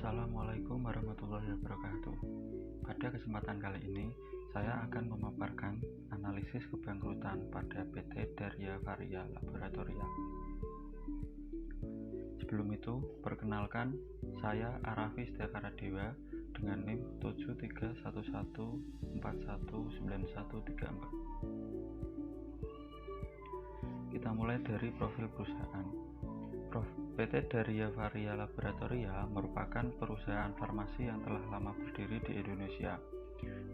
Assalamualaikum warahmatullahi wabarakatuh. Pada kesempatan kali ini, saya akan memaparkan analisis kebangkrutan pada PT Darya Varia Laboratoria. Sebelum itu, perkenalkan, saya Arafi Setiakara Dewa dengan NIM 7311419134. Kita mulai dari profil perusahaan. PT Darya Varia Laboratoria merupakan perusahaan farmasi yang telah lama berdiri di Indonesia,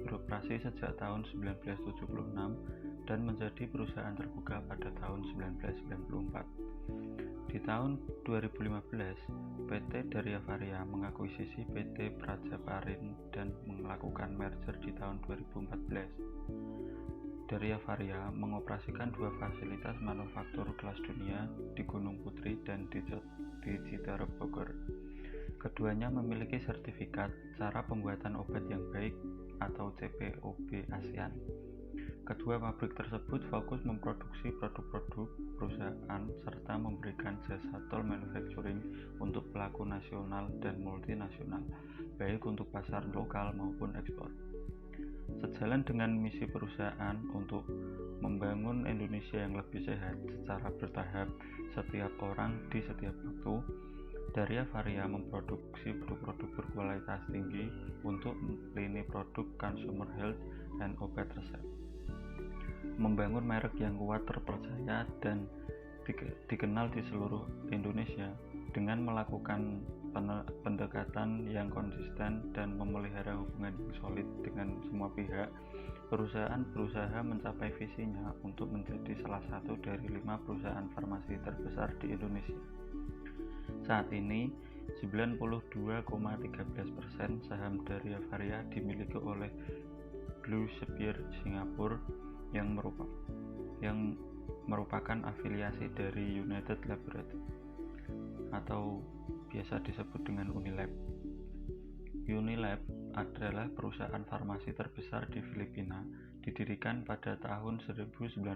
beroperasi sejak tahun 1976 dan menjadi perusahaan terbuka pada tahun 1994. Di tahun 2015, PT Darya Varia mengakuisisi PT Prajaparin dan melakukan merger di tahun 2014. Darya Varia mengoperasikan dua fasilitas manufaktur kelas dunia di Gunung Putri dan di Citerep, Bogor. Keduanya memiliki sertifikat cara pembuatan obat yang baik atau CPOB ASEAN. Kedua pabrik tersebut fokus memproduksi produk-produk perusahaan serta memberikan jasa toll manufacturing untuk pelaku nasional dan multinasional, baik untuk pasar lokal maupun ekspor. Sejalan dengan misi perusahaan untuk membangun Indonesia yang lebih sehat secara bertahap setiap orang di setiap waktu, Darya Varia memproduksi produk-produk berkualitas tinggi untuk lini produk consumer health dan obat resep. Membangun merek yang kuat, terpercaya, dan dikenal di seluruh Indonesia dengan melakukan pendekatan yang konsisten dan memelihara hubungan yang solid dengan semua pihak. Perusahaan berusaha mencapai visinya untuk menjadi salah satu dari 5 perusahaan farmasi terbesar di Indonesia. Saat ini 92,13% saham Darya Varia dimiliki oleh Blue Sphere Singapura yang merupakan afiliasi dari United Laboratories atau biasa disebut dengan Unilab. Unilab adalah perusahaan farmasi terbesar di Filipina, didirikan pada tahun 1945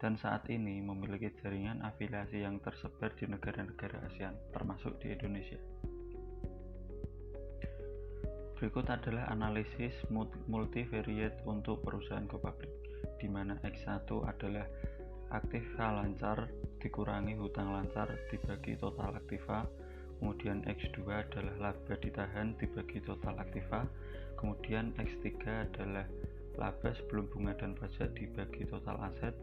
dan saat ini memiliki jaringan afiliasi yang tersebar di negara-negara ASEAN, termasuk di Indonesia. Berikut adalah analisis multivariate untuk perusahaan go-public, di mana X1 adalah aktiva lancar dikurangi hutang lancar dibagi total aktiva, kemudian X2 adalah laba ditahan dibagi total aktiva, kemudian X3 adalah laba sebelum bunga dan pajak dibagi total aset,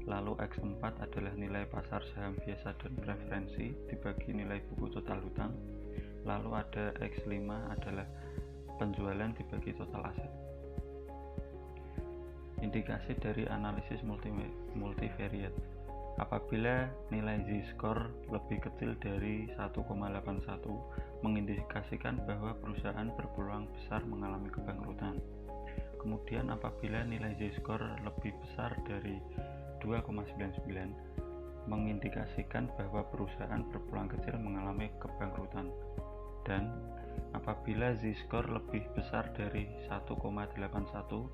lalu X4 adalah nilai pasar saham biasa dan preferensi dibagi nilai buku total hutang, lalu ada X5 adalah penjualan dibagi total aset. Indikasi dari analisis multivariate: apabila nilai Z-score lebih kecil dari 1,81 mengindikasikan bahwa perusahaan berpeluang besar mengalami kebangkrutan. Kemudian apabila nilai Z-score lebih besar dari 2,99 mengindikasikan bahwa perusahaan berpeluang kecil mengalami kebangkrutan. Dan apabila Z-score lebih besar dari 1,81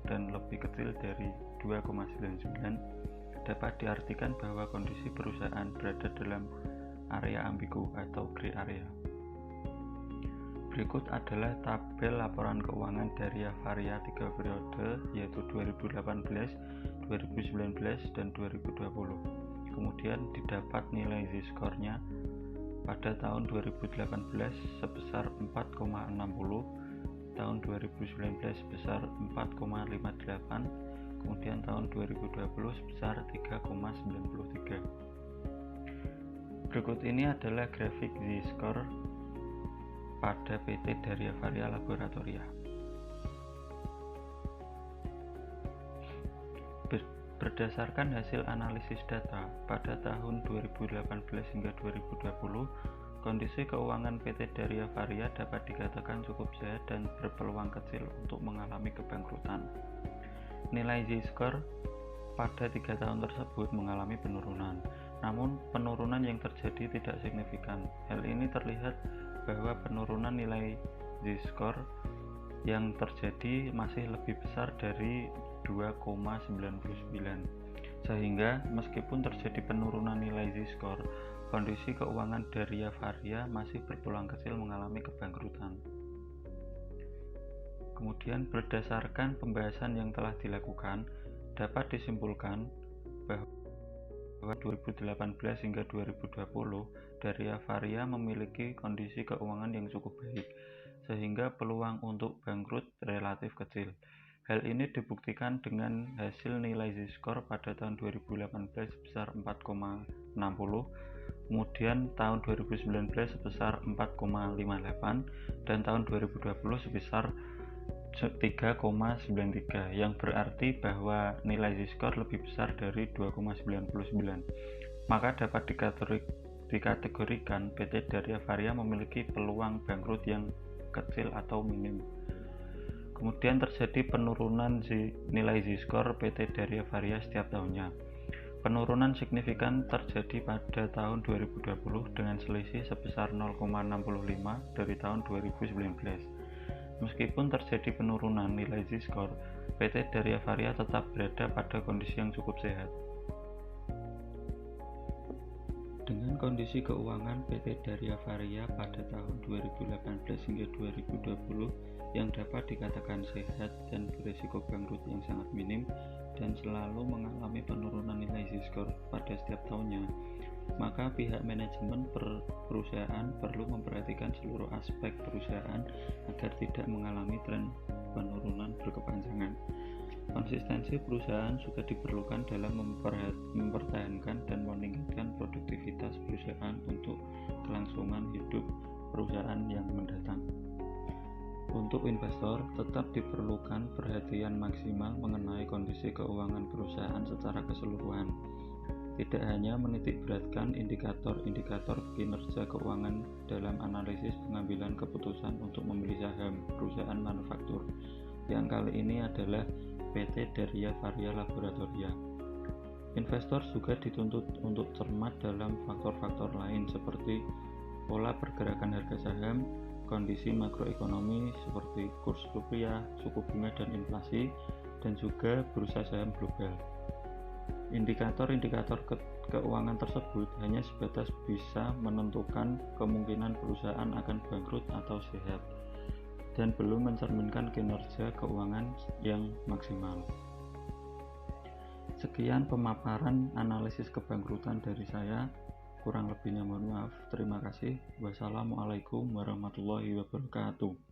dan lebih kecil dari 2,99 dapat diartikan bahwa kondisi perusahaan berada dalam area ambigu atau gray area. Berikut adalah tabel laporan keuangan Darya Varia 3 periode, yaitu 2018, 2019, dan 2020. Kemudian didapat nilai Z-score-nya pada tahun 2018 sebesar 4,60, tahun 2019 sebesar 4,58, kemudian tahun 2020 sebesar 3,93. Berikut ini adalah grafik Z-score pada PT Darya Varia Laboratoria. Berdasarkan hasil analisis data pada tahun 2018 hingga 2020, kondisi keuangan PT Darya Varia dapat dikatakan cukup sehat dan berpeluang kecil untuk mengalami kebangkrutan. Nilai Z-score pada 3 tahun tersebut mengalami penurunan, namun penurunan yang terjadi tidak signifikan. Hal ini terlihat bahwa penurunan nilai Z-score yang terjadi masih lebih besar dari 2,99, sehingga meskipun terjadi penurunan nilai Z-score, kondisi keuangan Daria Varia masih berpeluang kecil mengalami kebangkrutan. Kemudian berdasarkan pembahasan yang telah dilakukan, dapat disimpulkan bahwa 2018 hingga 2020 Daria Varia memiliki kondisi keuangan yang cukup baik, sehingga peluang untuk bangkrut relatif kecil. Hal ini dibuktikan dengan hasil nilai Z-score pada tahun 2018 sebesar 4,60, kemudian tahun 2019 sebesar 4,58, dan tahun 2020 sebesar 3,93, yang berarti bahwa nilai Z-score lebih besar dari 2,99. Maka dapat dikategorikan PT Daria Varia memiliki peluang bangkrut yang kecil atau minim. Kemudian terjadi penurunan nilai Z-score PT Daria Varia setiap tahunnya. Penurunan signifikan terjadi pada tahun 2020 dengan selisih sebesar 0,65 dari tahun 2019. Meskipun terjadi penurunan nilai Z-score, PT Daria Varia tetap berada pada kondisi yang cukup sehat. Dengan kondisi keuangan PT Daria Varia pada tahun 2018 hingga 2020 yang dapat dikatakan sehat dan berisiko bangkrut yang sangat minim dan selalu mengalami penurunan nilai Z-score pada setiap tahunnya, maka pihak manajemen perusahaan perlu memperhatikan seluruh aspek perusahaan agar tidak mengalami tren penurunan berkepanjangan. Konsistensi perusahaan juga diperlukan dalam mempertahankan dan meningkatkan produktivitas perusahaan untuk kelangsungan hidup perusahaan yang mendatang. Untuk investor, tetap diperlukan perhatian maksimal mengenai kondisi keuangan perusahaan secara keseluruhan. Tidak hanya menitikberatkan indikator-indikator kinerja keuangan dalam analisis pengambilan keputusan untuk membeli saham perusahaan manufaktur, yang kali ini adalah PT Daria Varia Laboratoria. Investor juga dituntut untuk cermat dalam faktor-faktor lain seperti pola pergerakan harga saham, kondisi makroekonomi seperti kurs rupiah, suku bunga dan inflasi, dan juga bursa saham global. Indikator-indikator keuangan tersebut hanya sebatas bisa menentukan kemungkinan perusahaan akan bangkrut atau sehat, dan belum mencerminkan kinerja keuangan yang maksimal. Sekian pemaparan analisis kebangkrutan dari saya. Kurang lebihnya mohon maaf. Terima kasih. Wassalamualaikum warahmatullahi wabarakatuh.